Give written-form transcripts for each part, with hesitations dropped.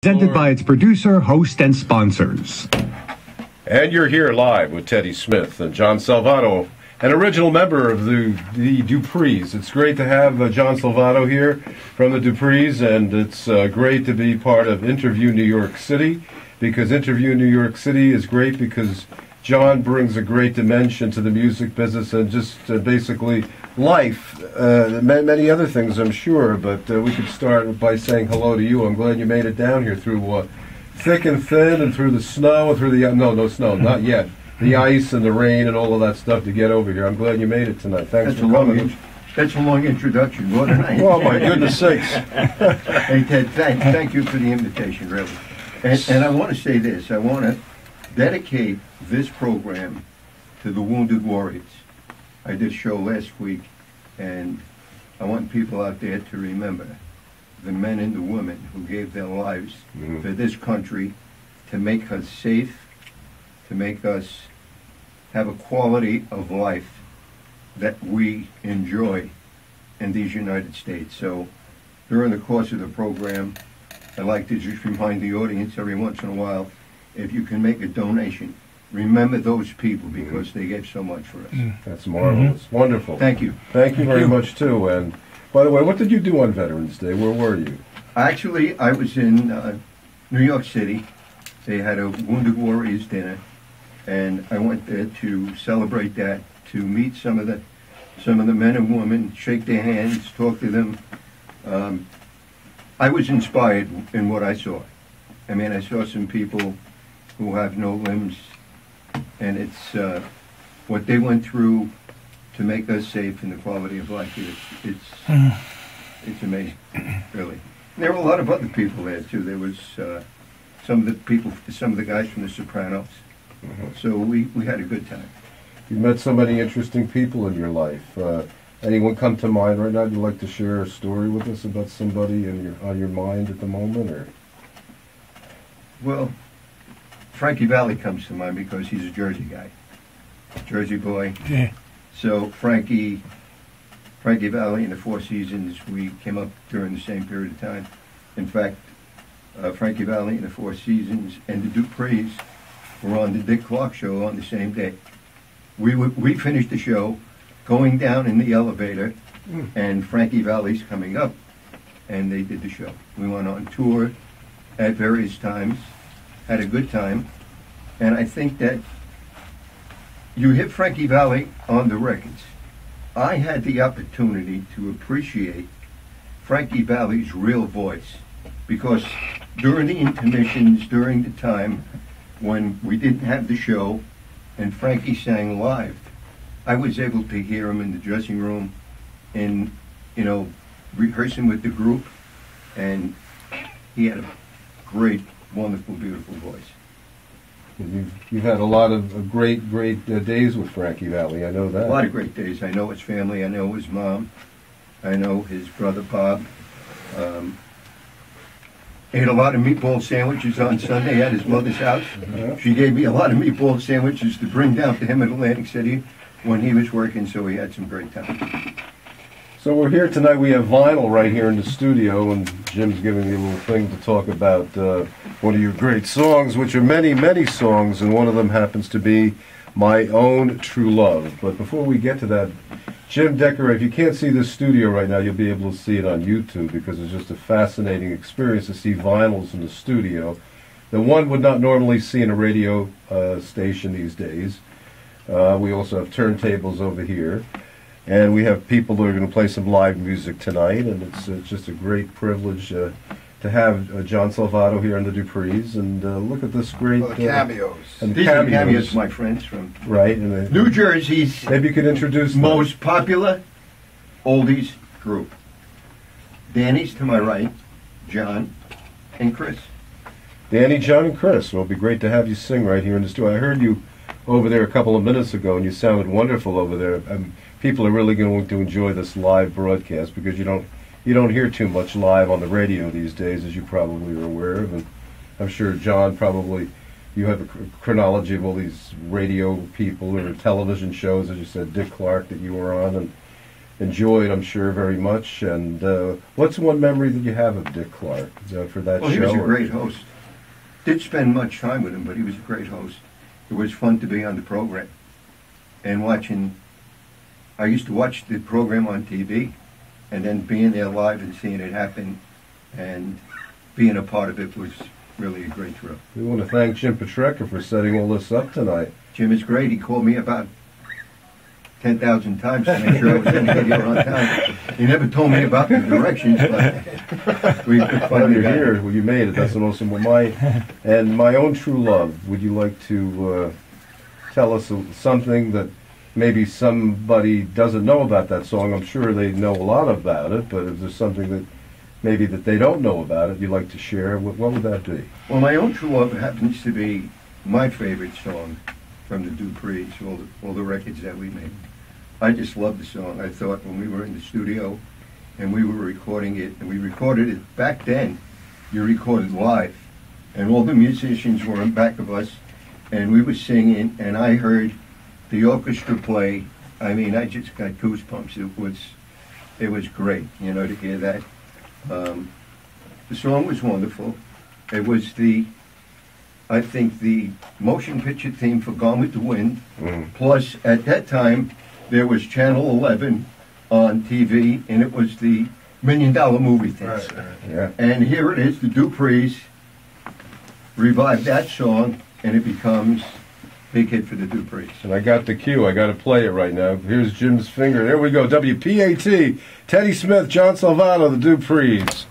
Presented by its producer, host, and sponsors. And you're here live with Teddy Smith and John Salvato, an original member of the Duprees. It's great to have John Salvato here from the Duprees, and it's great to be part of Interview New York City, because Interview New York City is great because John brings a great dimension to the music business and just basically life, many other things, I'm sure, but we could start by saying hello to you. I'm glad you made it down here through thick and thin and through the snow, and through the, no snow, not yet, the ice and the rain and all of that stuff to get over here. I'm glad you made it tonight. Thanks for coming. That's a long introduction, wasn't it? Oh, my goodness sakes. Hey, Ted, thank you for the invitation, really. And I want to say this. I want to dedicate this program to the wounded warriors. I did a show last week, and I want people out there to remember the men and the women who gave their lives for this country, to make us safe, to make us have a quality of life that we enjoy in these United States. So during the course of the program, I'd like to just remind the audience every once in a while, if you can make a donation, remember those people, because they gave so much for us. That's marvelous. Wonderful. Thank you. Thank you very much, too. And by the way, what did you do on Veterans Day? Where were you? Actually, I was in New York City. They had a Wounded Warriors dinner, and I went there to celebrate that, to meet some of the men and women, shake their hands, talk to them. I was inspired in what I saw. I mean, I saw some people who have no limbs, and it's what they went through to make us safe and the quality of life. It's amazing, really. And there were a lot of other people there too. There was some of the guys from The Sopranos. So we had a good time. You met so many interesting people in your life. Anyone come to mind right now? You'd like to share a story with us about somebody on your mind at the moment, or? Well, Frankie Valli comes to mind because he's a Jersey guy, Jersey boy. Yeah. So Frankie Valli in the Four Seasons, we came up during the same period of time. In fact, Frankie Valli in the Four Seasons and the Duprees were on the Dick Clark show on the same day. We finished the show, going down in the elevator, and Frankie Valli's coming up, and they did the show. We went on tour at various times, had a good time, and I think that you hit Frankie Valli on the records. I had the opportunity to appreciate Frankie Valli's real voice, because during the intermissions, during the time when we didn't have the show and Frankie sang live, I was able to hear him in the dressing room and, rehearsing with the group, and he had a great, wonderful, beautiful voice. You've had a lot of great days with Frankie Valli, I know that. A lot of great days. I know his family, I know his mom, I know his brother Bob. Ate a lot of meatball sandwiches on Sunday at his mother's house. She gave me a lot of meatball sandwiches to bring down to him in Atlantic City when he was working, so he had some great time. So we're here tonight. We have vinyl right here in the studio, and Jim's giving me a little thing to talk about one of your great songs, which are many, many songs, and one of them happens to be My Own True Love. But before we get to that, Jim Decker, if you can't see this studio right now, you'll be able to see it on YouTube, because it's just a fascinating experience to see vinyls in the studio that one would not normally see in a radio station these days. We also have turntables over here, and we have people that are going to play some live music tonight, and it's just a great privilege to have John Salvato here in the Duprees, and look at this great cameos. And These are cameos, my friends, from New Jersey's maybe you could introduce most popular oldies group. Danny's to my right, John, and Chris. Danny, John, and Chris. Well, it'll be great to have you sing right here in the studio. I heard you over there a couple of minutes ago, and you sounded wonderful over there. People are really going to enjoy this live broadcast, because you don't hear too much live on the radio these days, as you probably are aware of. And I'm sure, John, probably you have a chronology of all these radio people or television shows, as you said, Dick Clark that you were on, and enjoyed, I'm sure, very much. And what's one memory that you have of Dick Clark for that show? Well, he was a great host. Didn't spend much time with him, but he was a great host. It was fun to be on the program and watching. I used to watch the program on TV, and then being there live and seeing it happen and being a part of it was really a great thrill. We want to thank Jim Petrecca for setting all this up tonight. Jim is great. He called me about 10,000 times to make sure I was going to get here on time. He never told me about the directions, but we finally got here. Well, you made it. That's awesome. Well, my own true love. Would you like to tell us something that maybe somebody doesn't know about that song? I'm sure they know a lot about it, but if there's something that maybe that they don't know about it, you'd like to share, what would that be? Well, My Own True Love happens to be my favorite song from the Duprees, all the records that we made. I just love the song. I thought when we were in the studio and we were recording it, and we recorded it back then, you recorded live, and all the musicians were in back of us, and we were singing, and I heard the orchestra play. I mean, I just got goosebumps. It was great, to hear that. The song was wonderful. It was I think the motion picture theme for Gone with the Wind. Plus, at that time, there was Channel 11 on TV, and it was the $1 Million Movie theme. Right. Yeah. And here it is, the Duprees revived that song, and it becomes big hit for the Duprees. And I got the cue. I got to play it right now. Here's Jim's finger. There we go. WPAT. Teddy Smith, John Salvato, the Duprees.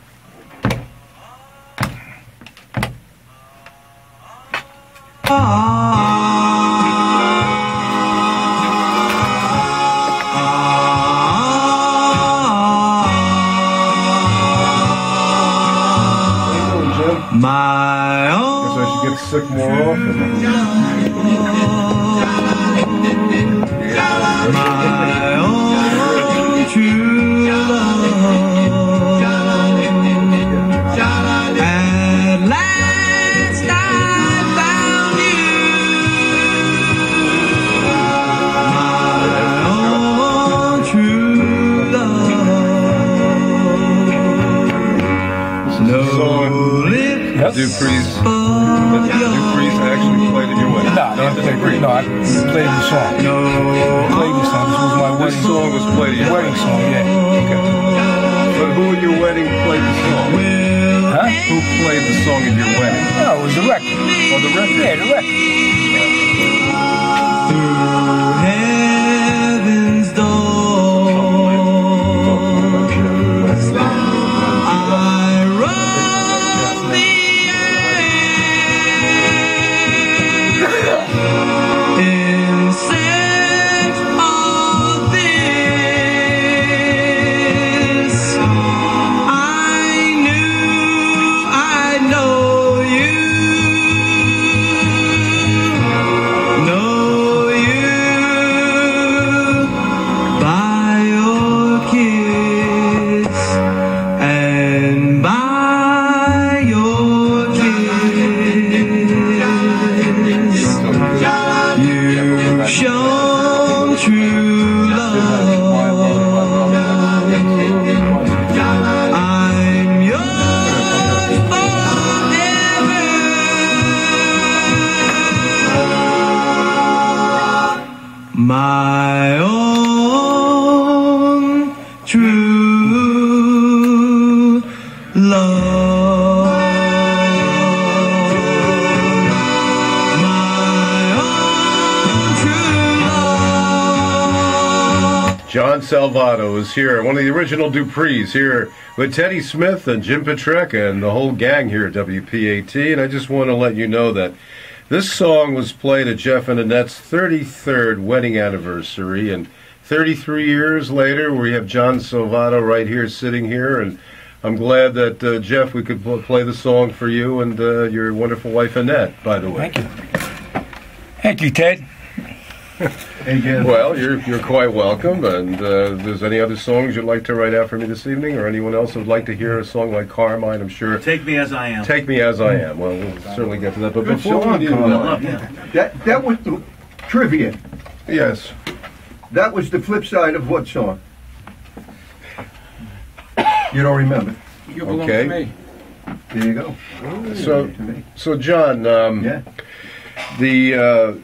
My own. Guess I should get sick more often. My own true love. At last I found you. My own true love. No lips. Duprees actually played at your wedding. No, I played the song. No, Played the song. This was my This wedding song was played at your wedding wedding. song. Yeah. Okay. But who at your wedding played the song? Huh? Who played the song at your wedding? No, it was the record. Oh, the record. Yeah, the record. through heaven's door, I roam the air in search of this. I knew I'd know you. Know you by your kiss and by your kiss. You've shown true love. I'm yours forever. My own true love. My own true love. John Salvato is here, one of the original Duprees, here with Teddy Smith and Jim Petrecca and the whole gang here at WPAT. And I just want to let you know that this song was played at Jeff and Annette's 33rd wedding anniversary, and 33 years later, we have John Salvato right here, sitting here, and I'm glad that, Jeff, we could play the song for you and your wonderful wife, Annette, by the way. Thank you. Thank you, Ted. Well, you're quite welcome, and if there's any other songs you'd like to write out for me this evening, or anyone else would like to hear a song like Carmine, I'm sure. Take Me As I Am. Take Me As I Am. Well, we'll certainly get to that, but Good before song, we do Carmine. that, That was the trivia. yes. That was the flip side of what song? You don't remember? You belong Okay. to me. There you go. So, To me. so John, Yeah. the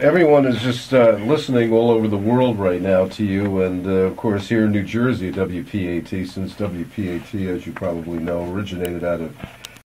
everyone is just listening all over the world right now to you, and of course here in New Jersey, WPAT, since WPAT, as you probably know, originated out of